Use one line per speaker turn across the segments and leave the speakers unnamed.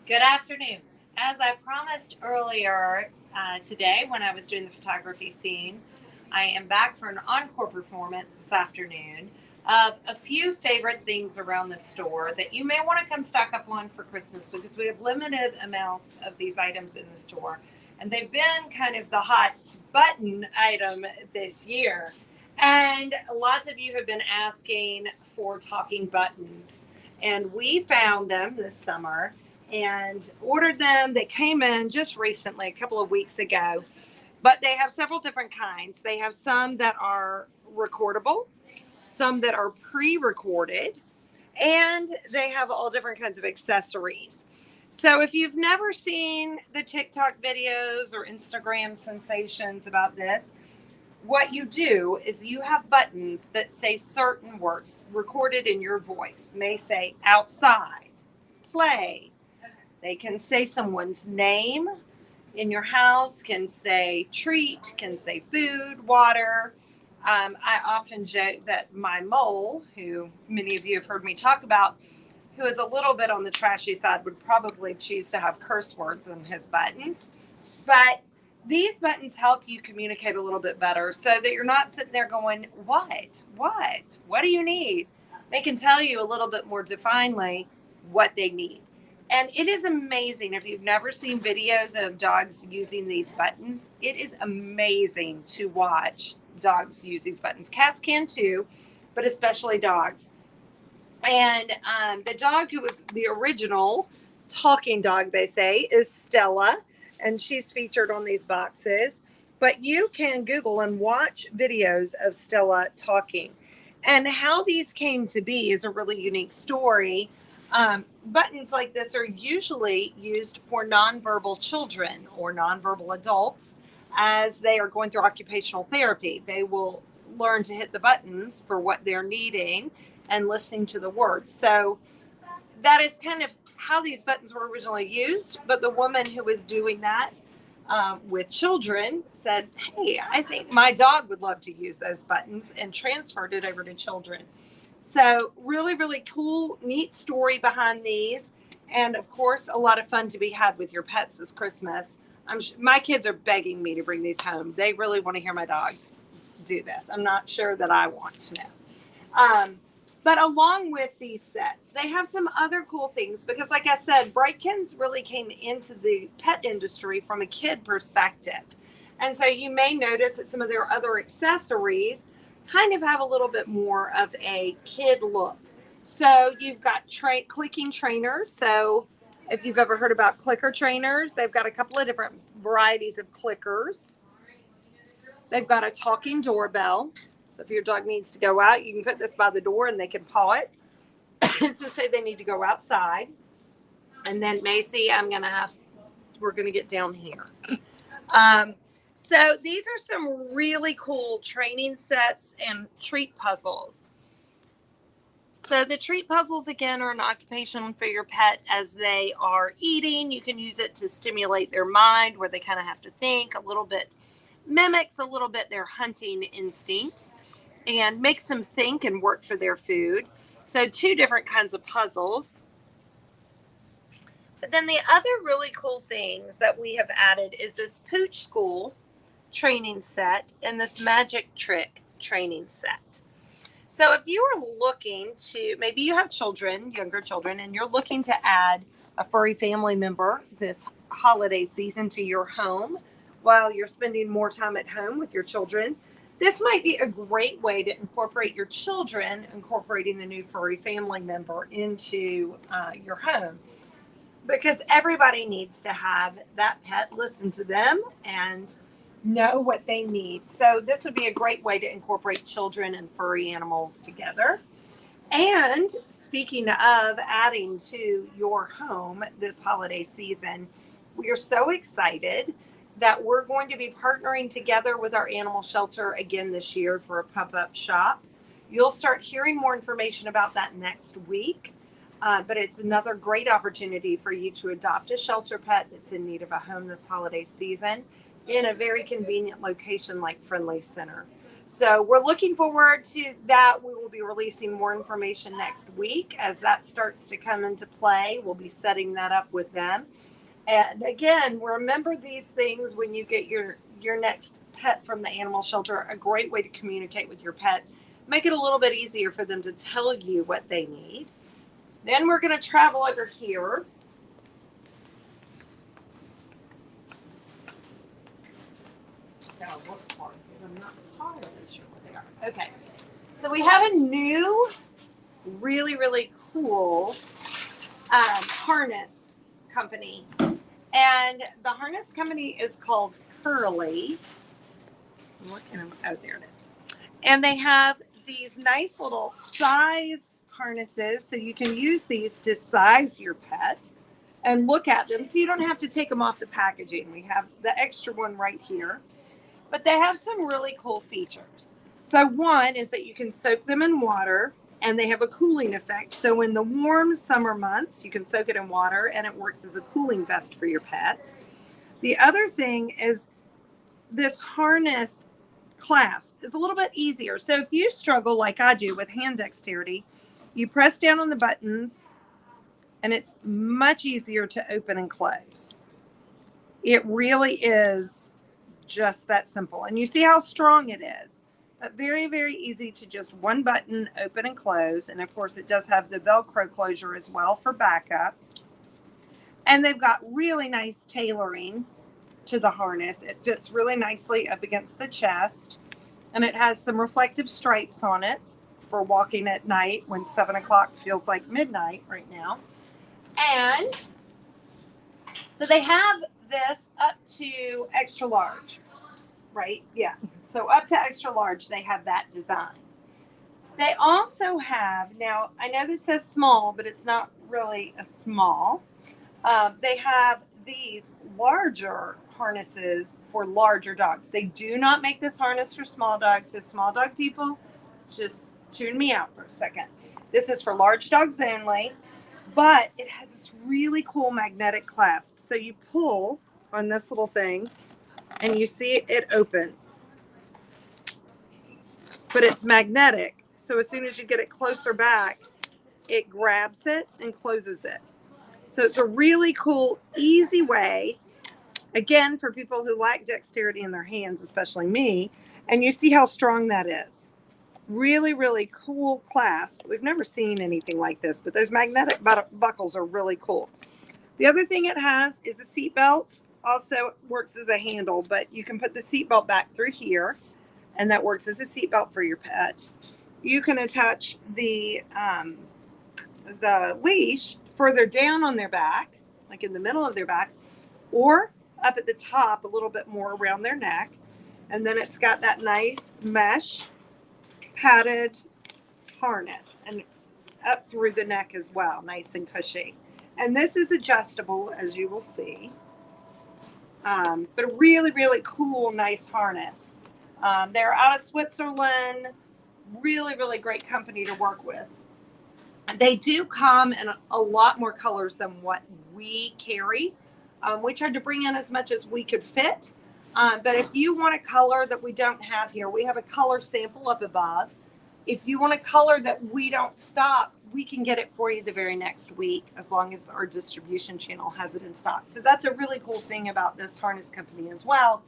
Good afternoon. As I promised earlier today when I was doing the photography scene, I am back for an encore performance this afternoon of a few favorite things around the store that you may want to come stock up on for Christmas because we have limited amounts of these items in the store. And they've been kind of the hot button item this year. And lots of you have been asking for talking buttons. And we found them this summer and ordered them. They came in just recently, a couple of weeks ago, but they have several different kinds. They have some that are recordable, some that are pre recorded, and they have all different kinds of accessories. So if you've never seen the TikTok videos or Instagram sensations about this, what you do is you have buttons that say certain words recorded in your voice. May say outside, play. They can say someone's name in your house, can say treat, can say food, water. I often joke that my mole, who many of you have heard me talk about, who is a little bit on the trashy side, would probably choose to have curse words in his buttons. But these buttons help you communicate a little bit better so that you're not sitting there going, what? What? What do you need? They can tell you a little bit more definedly what they need. And it is amazing. If you've never seen videos of dogs using these buttons, it is amazing to watch dogs use these buttons. Cats can too, but especially dogs. And the dog who was the original talking dog, they say, is Stella. And she's featured on these boxes. But you can Google and watch videos of Stella talking. And how these came to be is a really unique story. Buttons like this are usually used for nonverbal children or nonverbal adults as they are going through occupational therapy. They will learn to hit the buttons for what they're needing and listening to the words. So that is kind of how these buttons were originally used. But the woman who was doing that with children said, hey, I think my dog would love to use those buttons, and transferred it over to children. So really, really cool, neat story behind these. And of course, a lot of fun to be had with your pets this Christmas. My kids are begging me to bring these home. They really want to hear my dogs do this. I'm not sure that I want to know. But along with these sets, they have some other cool things because, like I said, Brightkins really came into the pet industry from a kid perspective. And so you may notice that some of their other accessories kind of have a little bit more of a kid look. So you've got clicking trainers. So if you've ever heard about clicker trainers, they've got a couple of different varieties of clickers. They've got a talking doorbell. So if your dog needs to go out, you can put this by the door and they can paw it to say they need to go outside. And then Macy, we're going to get down here. So these are some really cool training sets and treat puzzles. So the treat puzzles, again, are an occupation for your pet as they are eating. You can use it to stimulate their mind where they kind of have to think a little bit, mimics a little bit their hunting instincts and makes them think and work for their food. So 2 different kinds of puzzles. But then the other really cool things that we have added is this Pooch School training set and this Magic Trick training set. So if you are looking to, maybe you have children, younger children, and you're looking to add a furry family member this holiday season to your home while you're spending more time at home with your children, this might be a great way to incorporate your children, incorporating the new furry family member into your home. Because everybody needs to have that pet listen to them and know what they need. So this would be a great way to incorporate children and furry animals together. And speaking of adding to your home this holiday season, we are so excited that we're going to be partnering together with our animal shelter again this year for a pop-up shop. You'll start hearing more information about that next week. But it's another great opportunity for you to adopt a shelter pet that's in need of a home this holiday season in a very convenient location like Friendly Center.
So we're looking forward to that. We will be releasing more information next week as that starts to come into play. We'll be setting that up with them. And again, remember these things when you get your next pet from the animal shelter. A great way to communicate with your pet. Make it a little bit easier for them to tell you what they need. Then we're going to travel over here. Okay, so we have a new, really, really cool harness company. And the harness company is called Curly. Oh, there it is. And they have these nice little size harnesses, so you can use these to size your pet and look at them so you don't have to take them off the packaging. We have the extra one right here. But they have some really cool features. So one is that you can soak them in water and they have a cooling effect. So in the warm summer months, you can soak it in water and it works as a cooling vest for your pet. The other thing is this harness clasp is a little bit easier. So if you struggle like I do with hand dexterity, you press down on the buttons and it's much easier to open and close. It really is just that simple. And you see how strong it is. But very, very easy to just one button open and close. And of course it does have the Velcro closure as well for backup. And they've got really nice tailoring to the harness. It fits really nicely up against the chest. And it has some reflective stripes on it for walking at night when 7 o'clock feels like midnight right now. And so they have this up to extra large, right? Yeah. So up to extra large, they have that design. They also have, now I know this says small, but it's not really a small. They have these larger harnesses for larger dogs. They do not make this harness for small dogs. So small dog people, just tune me out for a second. This is for large dogs only. But it has this really cool magnetic clasp. So you pull on this little thing and you see it opens. But it's magnetic. So as soon as you get it closer back, it grabs it and closes it. So it's a really cool, easy way, again, for people who lack dexterity in their hands, especially me. And you see how strong that is. Really, really cool clasp. We've never seen anything like this, but those magnetic buckles are really cool. The other thing it has is a seat belt. Also works as a handle, but you can put the seat belt back through here, and that works as a seat belt for your pet. You can attach the leash further down on their back, like in the middle of their back, or up at the top a little bit more around their neck. And then it's got that nice mesh padded harness and up through the neck as well, nice and cushy. And this is adjustable, as you will see, but a really, really cool, nice harness. They're out of Switzerland. Really, really great company to work with. They do come in a lot more colors than what we carry. We tried to bring in as much as we could fit. But if you want a color that we don't have here, we have a color sample up above. If you want a color that we don't stock, we can get it for you the very next week, as long as our distribution channel has it in stock. So that's a really cool thing about this harness company as well.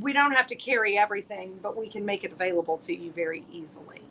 We don't have to carry everything, but we can make it available to you very easily.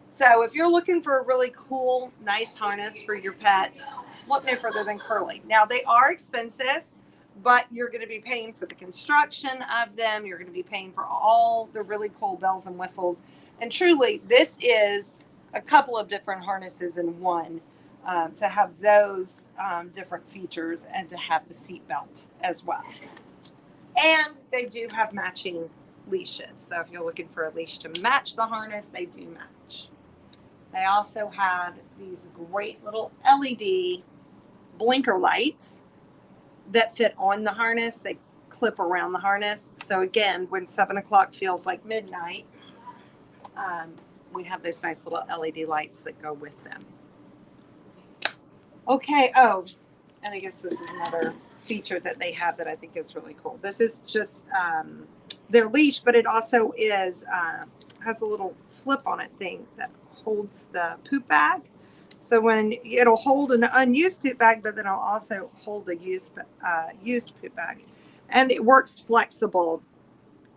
So if you're looking for a really cool, nice harness for your pet, look no further than Curly. Now, they are expensive, but you're going to be paying for the construction of them. You're going to be paying for all the really cool bells and whistles. And truly, this is a couple of different harnesses in one, to have those different features and to have the seat belt as well. And they do have matching leashes. So if you're looking for a leash to match the harness, they do match. They also have these great little LED blinker lights that fit on the harness. They clip around the harness. So again, when 7 o'clock feels like midnight, we have those nice little LED lights that go with them. Okay. Oh, and I guess this is another feature that they have that I think is really cool. This is just their leash, but it also is has a little flip on it thing that holds the poop bag. So when it'll hold an unused poop bag, but then it'll also hold a used poop bag, and it works flexible.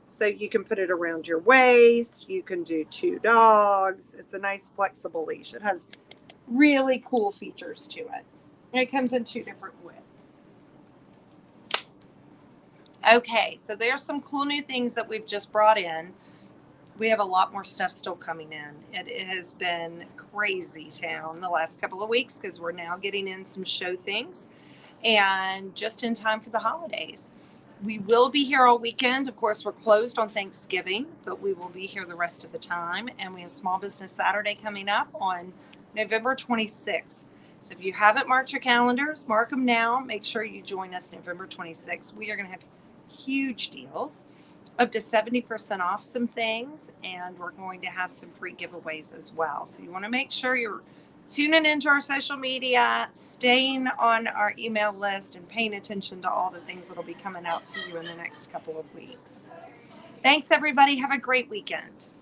So you can put it around your waist. You can do 2 dogs. It's a nice flexible leash. It has really cool features to it. And it comes in 2 different widths. Okay, so there's some cool new things that we've just brought in. We have a lot more stuff still coming in. It has been crazy town the last couple of weeks because we're now getting in some show things and just in time for the holidays. We will be here all weekend. Of course, we're closed on Thanksgiving, but we will be here the rest of the time. And we have Small Business Saturday coming up on November 26th. So if you haven't marked your calendars, mark them now. Make sure you join us November 26th. We are going to have huge deals, up to 70% off some things, and we're going to have some free giveaways as well. So you want to make sure you're tuning into our social media, staying on our email list, and paying attention to all the things that will be coming out to you in the next couple of weeks. Thanks, everybody. Have a great weekend.